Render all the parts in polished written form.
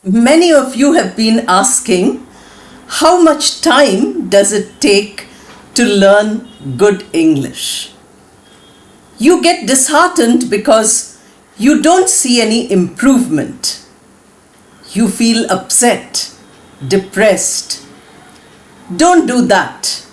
Many of you have been asking, how much time does it take to learn good English? You get disheartened because you don't see any improvement. You feel upset, depressed. Don't do that.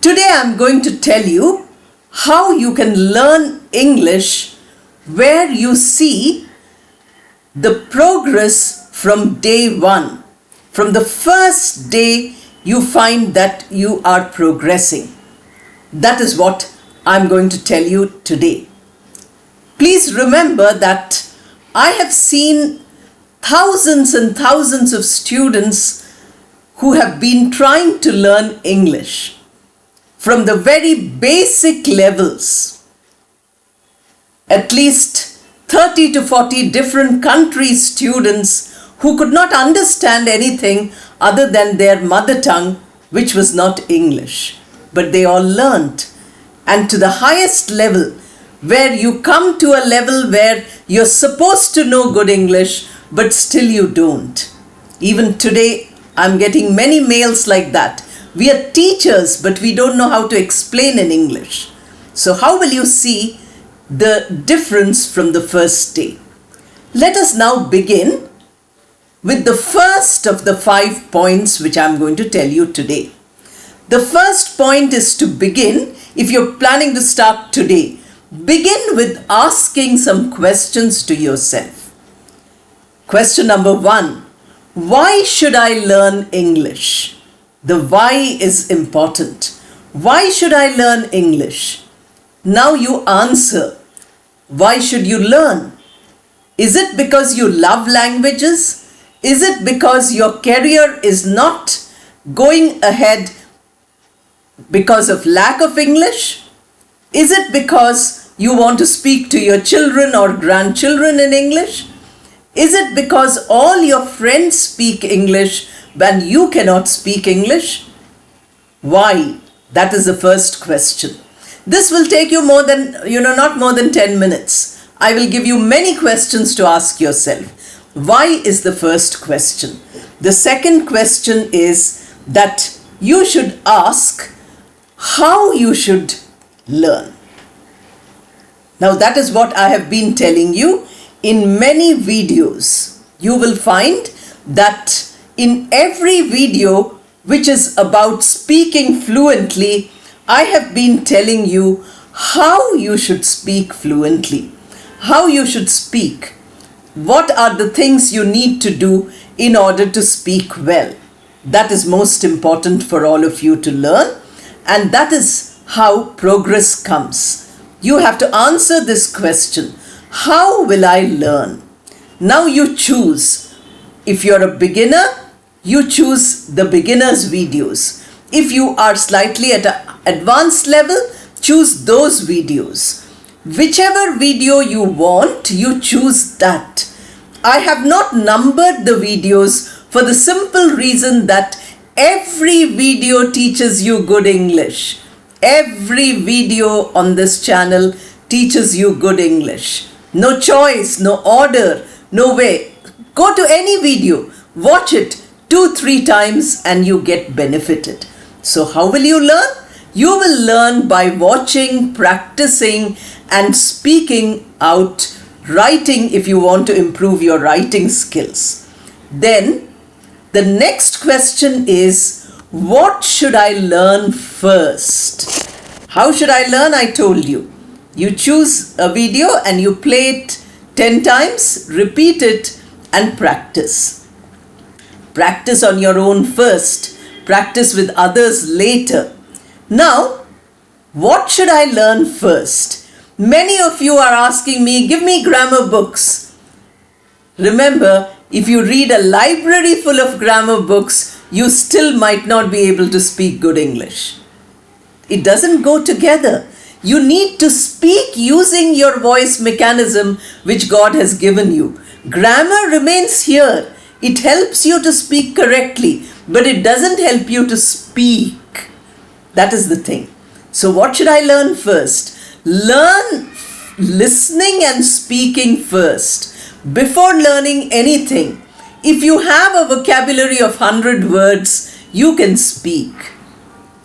Today I'm going to tell you how you can learn English where you see the progress from day one. From the first day you find that you are progressing. That is what I'm going to tell you today. Please remember that I have seen thousands and thousands of students who have been trying to learn English from the very basic levels. At least 30 to 40 different country students who could not understand anything other than their mother tongue, which was not English. But they all learnt. And to the highest level, where you come to a level where you're supposed to know good English, but still you don't. Even today, I'm getting many mails like that. We are teachers, but we don't know how to explain in English. So how will you see the difference from the first day? Let us now begin with the first of the 5 points which I'm going to tell you today. The first point is to begin, if you're planning to start today, begin with asking some questions to yourself. Question number 1, why should I learn English? The why is important. Why should I learn English? Now you answer. Why should you learn? Is it because you love languages? Is it because your career is not going ahead because of lack of English? Is it because you want to speak to your children or grandchildren in English? Is it because all your friends speak English when you cannot speak English? Why? That is the first question. This will take you not more than 10 minutes. I will give you many questions to ask yourself. Why is the first question. The second question is that you should ask how you should learn. Now that is what I have been telling you in many videos. You will find that in every video which is about speaking fluently, I have been telling you how you should speak fluently, how you should speak. What are the things you need to do in order to speak well? That is most important for all of you to learn, and that is how progress comes. You have to answer this question. How will I learn? Now you choose. If you're a beginner, you choose the beginner's videos. If you are slightly at an advanced level, choose those videos. Whichever video you want, you choose that. I have not numbered the videos for the simple reason that every video teaches you good English. Every video on this channel teaches you good English. No choice, no order, no way. Go to any video, watch it 2-3 times and you get benefited. So how will you learn? You will learn by watching, practicing and speaking out, writing if you want to improve your writing skills. Then the next question is, what should I learn first? How should I learn? I told you. You choose a video and you play it 10 times, repeat it and practice. Practice on your own first. Practice with others later. Now, what should I learn first? Many of you are asking me, give me grammar books. Remember, if you read a library full of grammar books, you still might not be able to speak good English. It doesn't go together. You need to speak using your voice mechanism which God has given you. Grammar remains here. It helps you to speak correctly, but it doesn't help you to speak. That is the thing. So what should I learn first? Learn listening and speaking first. Before learning anything, If you have a vocabulary of 100 words, you can speak.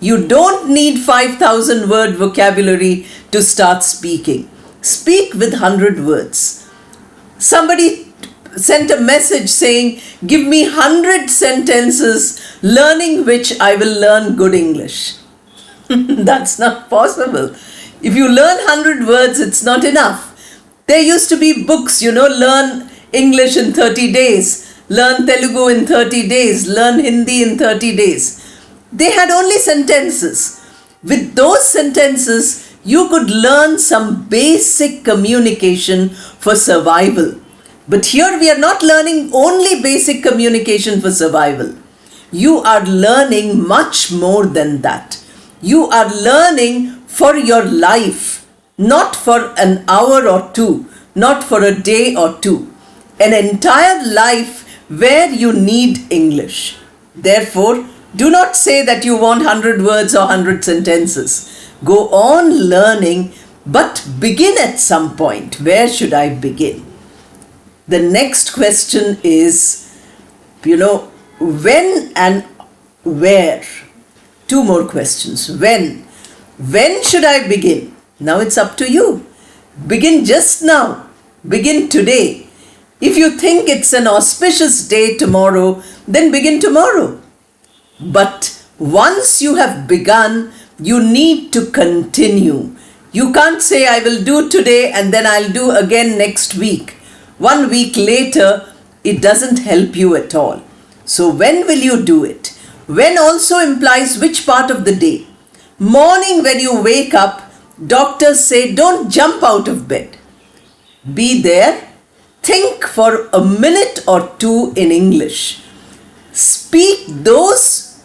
You don't need 5,000 word vocabulary to start speaking. Speak with 100 words. Somebody sent a message saying, give me 100 sentences, learning which I will learn good English. That's not possible. If you learn 100 words, it's not enough. There used to be books, learn English in 30 days, learn Telugu in 30 days, learn Hindi in 30 days. They had only sentences. With those sentences, you could learn some basic communication for survival. But here we are not learning only basic communication for survival. You are learning much more than that. You are learning for your life, not for an hour or two, not for a day or two. An entire life where you need English. Therefore, do not say that you want 100 words or 100 sentences. Go on learning, but begin at some point. Where should I begin? The next question is, when and where? Two more questions. When? When should I begin? Now it's up to you. Begin just now. Begin today. If you think it's an auspicious day tomorrow, then begin tomorrow. But once you have begun, you need to continue. You can't say, I will do today and then I'll do again next week. 1 week later, it doesn't help you at all. So when will you do it? When also implies which part of the day. Morning when you wake up, doctors say don't jump out of bed. Be there. Think for a minute or two in English. Speak those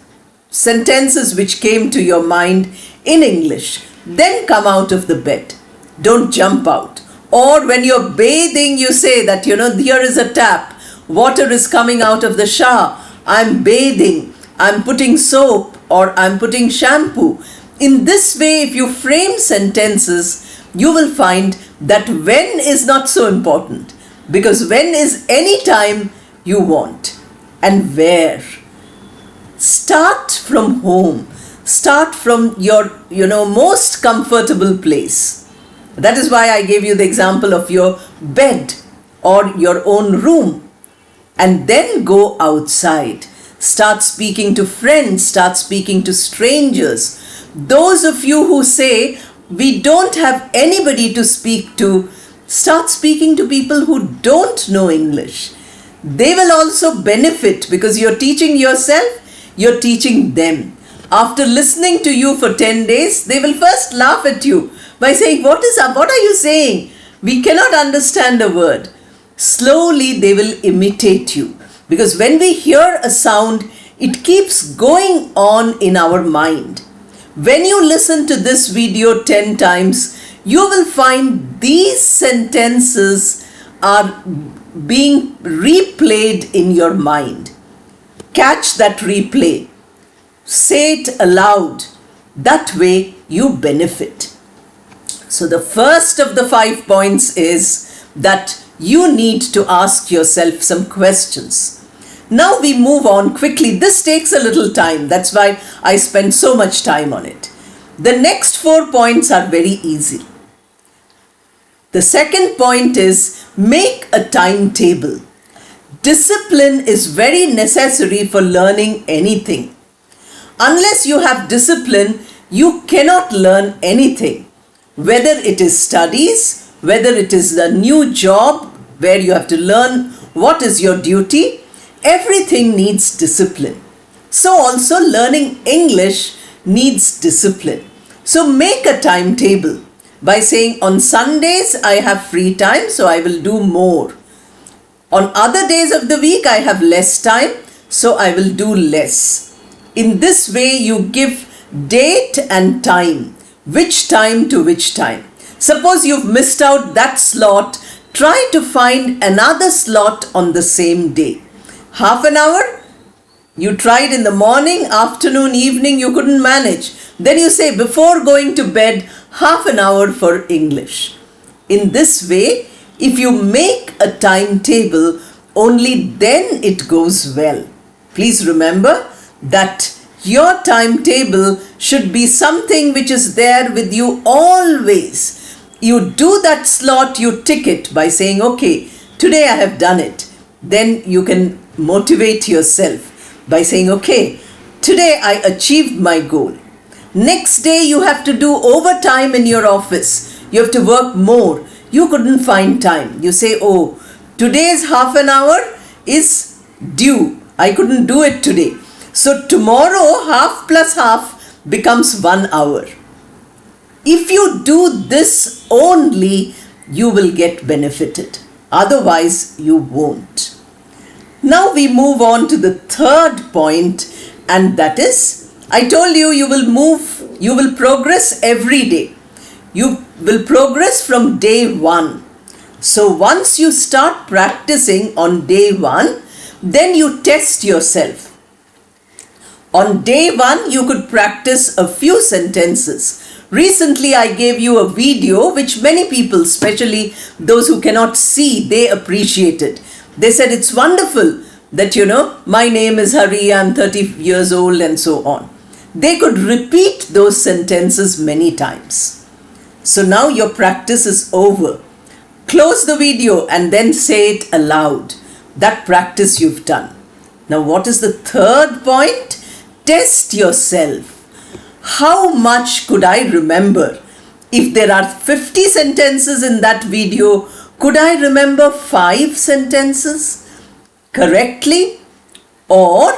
sentences which came to your mind in English. Then come out of the bed. Don't jump out. Or when you're bathing, you say that, here is a tap. Water is coming out of the shower. I'm bathing. I'm putting soap or I'm putting shampoo. In this way, if you frame sentences, you will find that when is not so important. Because when is any time you want. And where? Start from home. Start from your, most comfortable place. That is why I gave you the example of your bed or your own room. And then go outside. Start speaking to friends. Start speaking to strangers. Those of you who say, we don't have anybody to speak to, start speaking to people who don't know English. They will also benefit because you're teaching yourself, you're teaching them. After listening to you for 10 days, they will first laugh at you by saying, what is up? What are you saying? We cannot understand a word. Slowly they will imitate you. Because when we hear a sound, it keeps going on in our mind. When you listen to this video 10 times, you will find these sentences are being replayed in your mind. Catch that replay. Say it aloud. That way you benefit. So the first of the 5 points is that you need to ask yourself some questions. Now we move on quickly. This takes a little time. That's why I spend so much time on it. The next 4 points are very easy. The second point is make a timetable. Discipline is very necessary for learning anything. Unless you have discipline, you cannot learn anything. Whether it is studies, whether it is a new job where you have to learn what is your duty, everything needs discipline. So also learning English needs discipline. So make a timetable by saying on Sundays I have free time, so I will do more. On other days of the week I have less time, so I will do less. In this way you give date and time, which time to which time. Suppose you've missed out that slot, try to find another slot on the same day. Half an hour? You tried in the morning, afternoon, evening, you couldn't manage. Then you say before going to bed, half an hour for English. In this way, if you make a timetable, only then it goes well. Please remember that your timetable should be something which is there with you always. You do that slot, you tick it by saying, okay, today I have done it. Then you can motivate yourself by saying, okay, today I achieved my goal. Next day you have to do overtime in your office. You have to work more. You couldn't find time. You say, oh, today's half an hour is due. I couldn't do it today. So tomorrow half plus half becomes 1 hour. If you do this only, you will get benefited. Otherwise, you won't. Now we move on to the third point, and that is, I told you, you will progress every day. You will progress from day 1. So once you start practicing on day 1, then you test yourself. On day 1, you could practice a few sentences. Recently, I gave you a video which many people, especially those who cannot see, they appreciated. They said, it's wonderful that, my name is Hari, I'm 30 years old, and so on. They could repeat those sentences many times. So now your practice is over. Close the video and then say it aloud. That practice you've done. Now what is the third point? Test yourself. How much could I remember? If there are 50 sentences in that video, could I remember 5 sentences correctly? Or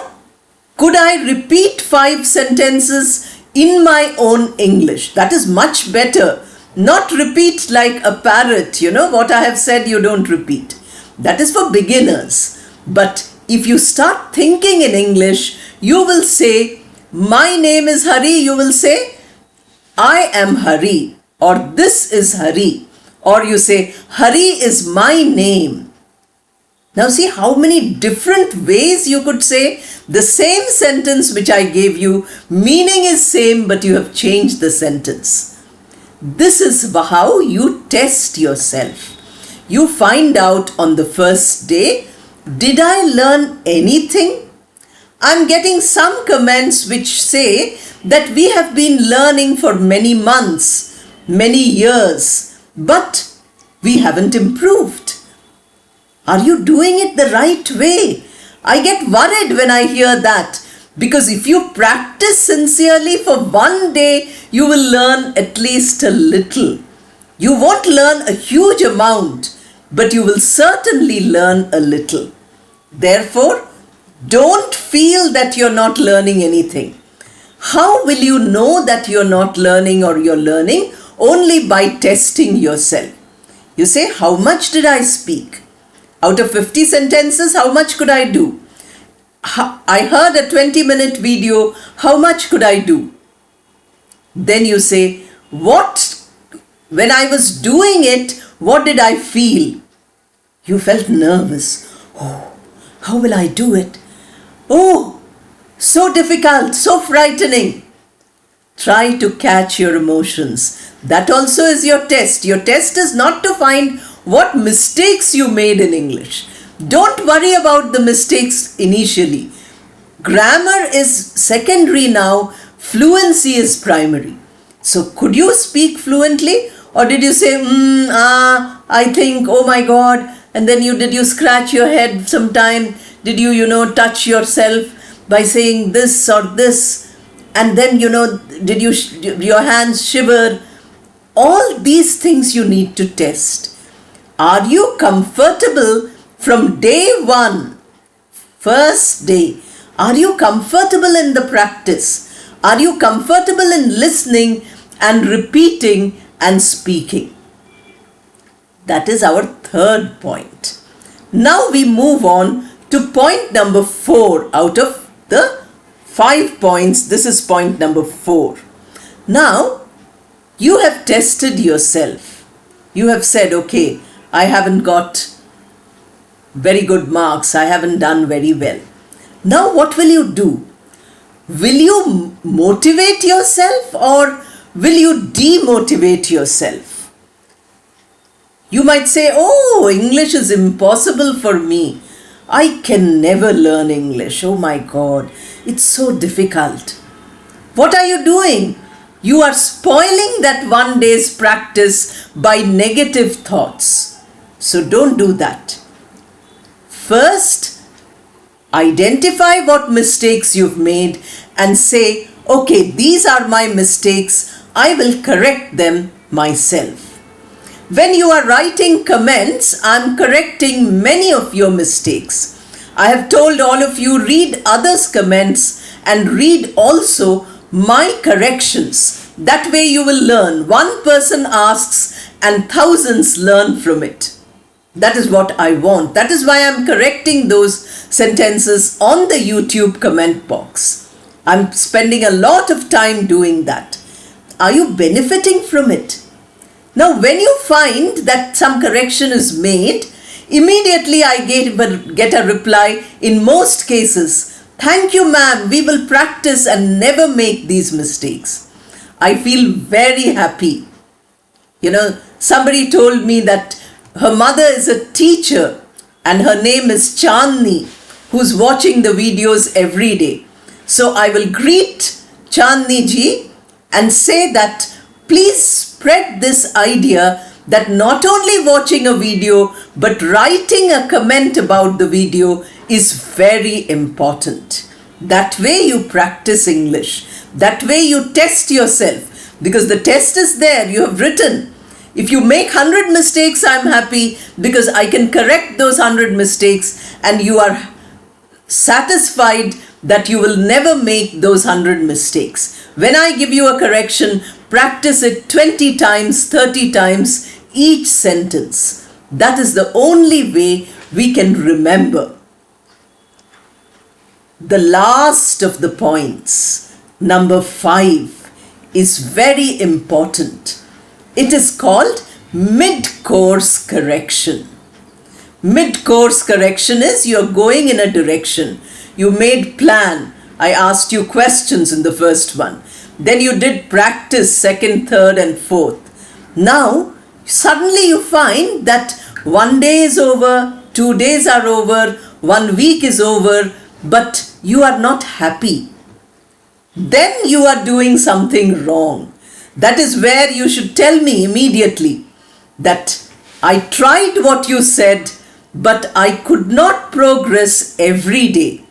could I repeat 5 sentences in my own English? That is much better. Not repeat like a parrot, what I have said you don't repeat. That is for beginners. But if you start thinking in English, you will say, my name is Hari. You will say, I am Hari, or this is Hari. Or you say, Hari is my name. Now see how many different ways you could say the same sentence which I gave you. Meaning is same, but you have changed the sentence. This is how you test yourself. You find out on the first day, did I learn anything? I'm getting some comments which say that we have been learning for many months, many years, but we haven't improved. Are you doing it the right way? I get worried when I hear that, because if you practice sincerely for one day, you will learn at least a little. You won't learn a huge amount, but you will certainly learn a little. Therefore, don't feel that you're not learning anything. How will you know that you're not learning or you're learning? Only by testing yourself. You say, how much did I speak? Out of 50 sentences, how much could I do? I heard a 20-minute video, how much could I do? Then you say, when I was doing it, what did I feel? You felt nervous. Oh, how will I do it? Oh, so difficult, so frightening. Try to catch your emotions. That also is your test. Your test is not to find what mistakes you made in English. Don't worry about the mistakes initially. Grammar is secondary now. Fluency is primary. So could you speak fluently? Or did you say, I think, oh my God, and then did you scratch your head sometime? Did you, touch yourself by saying this or this? And then, did your hands shiver? All these things you need to test. Are you comfortable from day 1, first day? Are you comfortable in the practice? Are you comfortable in listening and repeating and speaking? That is our third point. Now we move on to point number 4 out of the 5 points. This is point number 4. Now, you have tested yourself. You have said, okay, I haven't got very good marks. I haven't done very well. Now, what will you do? Will you motivate yourself or will you demotivate yourself? You might say, oh, English is impossible for me. I can never learn English. Oh my God, it's so difficult. What are you doing? You are spoiling that one day's practice by negative thoughts. So don't do that. First, identify what mistakes you've made and say, okay, these are my mistakes. I will correct them myself. When you are writing comments, I'm correcting many of your mistakes. I have told all of you, read others' comments and read also my corrections. That way you will learn. One person asks and thousands learn from it. That is what I want. That is why I'm correcting those sentences on the YouTube comment box. I'm spending a lot of time doing that. Are you benefiting from it? Now, when you find that some correction is made, immediately I get a reply in most cases. Thank you, ma'am. We will practice and never make these mistakes. I feel very happy. Somebody told me that her mother is a teacher and her name is Chandni, who's watching the videos every day. So I will greet Chandni ji and say that please spread this idea that not only watching a video but writing a comment about the video is very important. That way you practice English. That way you test yourself, because the test is there, you have written. If you make 100 mistakes, I'm happy because I can correct those 100 mistakes and you are satisfied that you will never make those 100 mistakes. When I give you a correction, practice it 20 times, 30 times each sentence. That is the only way we can remember. The last of the points, number 5, is very important. It is called mid-course correction. Mid-course correction is you're going in a direction. You made plan. I asked you questions in the first one. Then you did practice second, third and fourth. Now, suddenly you find that one day is over, 2 days are over, 1 week is over, but you are not happy. Then you are doing something wrong. That is where you should tell me immediately that I tried what you said, but I could not progress every day.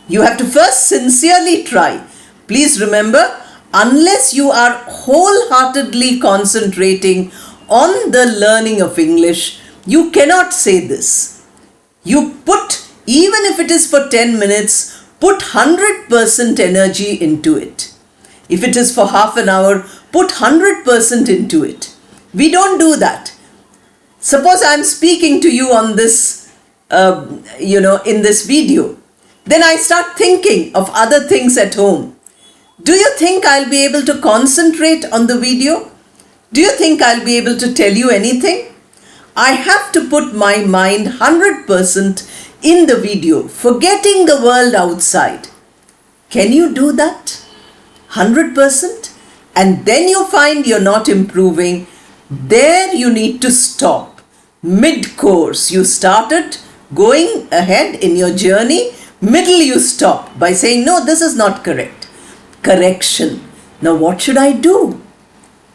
You have to first sincerely try. Please remember, unless you are wholeheartedly concentrating on the learning of English, you cannot say this. You put, even if it is for 10 minutes, put 100% energy into it. If it is for half an hour, put 100% into it. We don't do that. Suppose I am speaking to you on this, in this video. Then I start thinking of other things at home. Do you think I'll be able to concentrate on the video? Do you think I'll be able to tell you anything? I have to put my mind 100% in the video, forgetting the world outside. Can you do that? 100%? And then you find you're not improving. There you need to stop. Mid-course, you started going ahead in your journey. Middle you stop by saying, no, this is not correct. Correction. Now what should I do?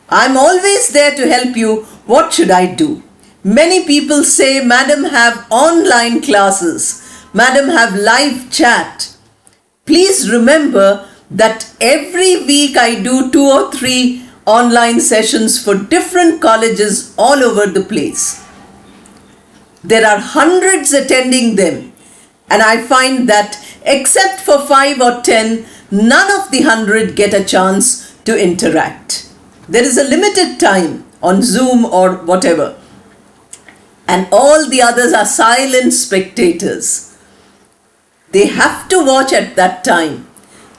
I'm always there to help you. What should I do? Many people say, Madam, have online classes. Madam, have live chat. Please remember that every week I do 2 or 3 online sessions for different colleges all over the place. There are hundreds attending them. And I find that except for 5 or 10, none of the 100 get a chance to interact. There is a limited time on Zoom or whatever. And all the others are silent spectators. They have to watch at that time.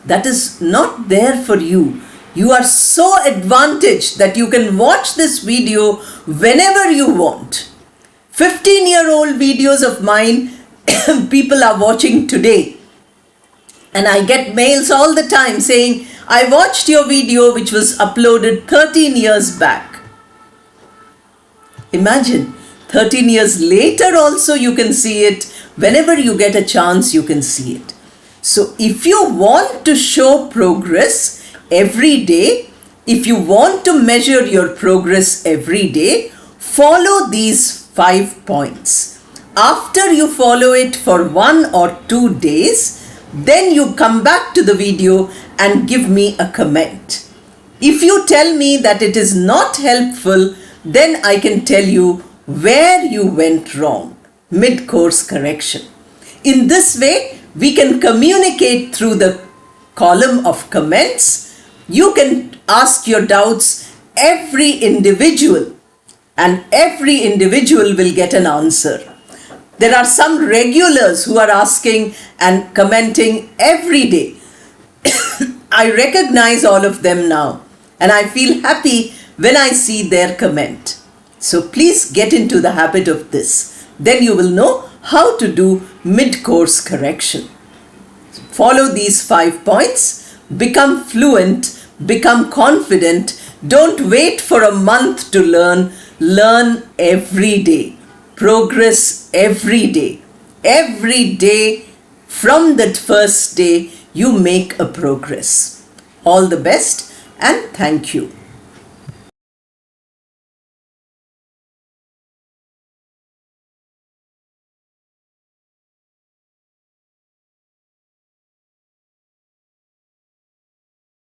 That is not there for you. You are so advantaged that you can watch this video whenever you want. 15-year-old videos of mine, people are watching today. And I get mails all the time saying, I watched your video which was uploaded 13 years back. Imagine, 13 years later also you can see it. Whenever you get a chance, you can see it. So if you want to show progress every day, if you want to measure your progress every day, follow these 5 points. After you follow it for 1 or 2 days, then you come back to the video and give me a comment. If you tell me that it is not helpful, then I can tell you where you went wrong. Mid-course correction. In this way, we can communicate through the column of comments. You can ask your doubts every individual, and every individual will get an answer. There are some regulars who are asking and commenting every day. I recognize all of them now, and I feel happy when I see their comment. So please get into the habit of this. Then you will know how to do mid-course correction. Follow these 5 points, become fluent, become confident. Don't wait for a month to learn. Learn every day. Progress every day. Every day, from that first day, you make a progress. All the best and thank you.